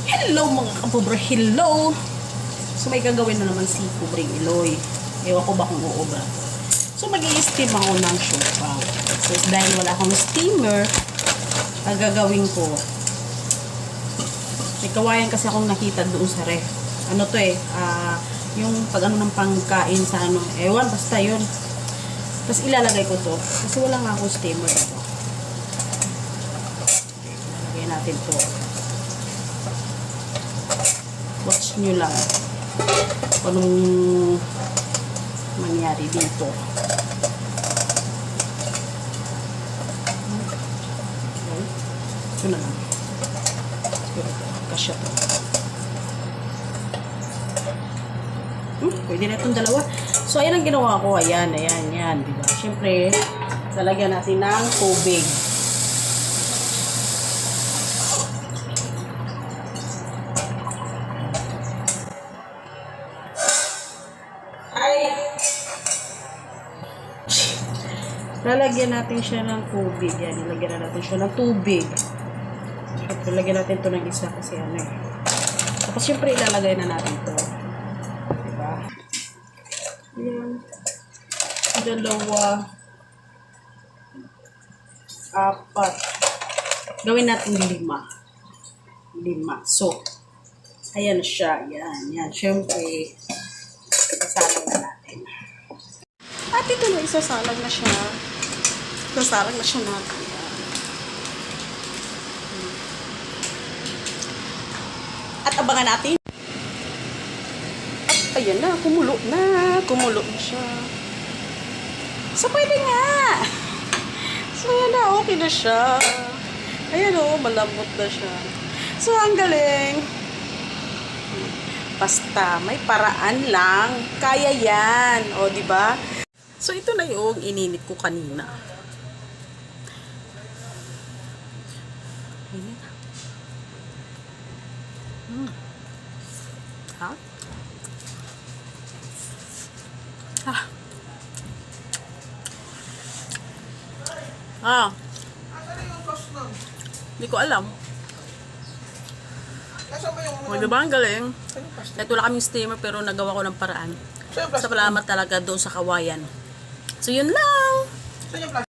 Hello mga kapobre, hello! So may gagawin na naman si Pobreng Eloy. Ewan ko ba kung uubra. So mag-i-steam ako ng siopaw. So dahil wala akong steamer, ang gagawin ko, may kawayan kasi akong nakita doon sa ref. Ano to yung pag ano ng pangkain sa ano, ewan, basta yun. Tapos ilalagay ko to. Kasi wala nga akong steamer dito. Ilalagay natin to. Watch nyo lang kung anong mangyari dito. Okay. Ito na lang. Kasya to. Pwede na itong dalawa. So, ayan ang ginawa ko. Ayan, yan. Diba? Siyempre, lalagyan natin ng tubig. Lalagyan natin siya ng tubig. Yan, lalagyan natin siya ng tubig. Siyempre, lalagyan natin ito ng isa kasi ano eh. Tapos, siyempre, ilalagay na natin ito. Diba? Yan. Dalawa. Apat. Gawin natin 5. 5. So, ayan siya. Yan. Siyempre, isasalang na natin. At ito na, isasalang na siya. Isasalang na siya natin. At abangan natin. At ayan na, kumulo na. Kumulo na siya. So, pwede nga. So, ayan na, okay na siya. Ayan o, malambot na siya. So, ang galing. Basta, may paraan lang. Kaya yan. O, diba? So, ito na yung ininit ko kanina. Init. Ha? Hindi ko alam. O, diba ang galing? Ito wala kaming steamer pero nagawa ko ng paraan. Salamat talaga doon sa kawayan. So, yun lang.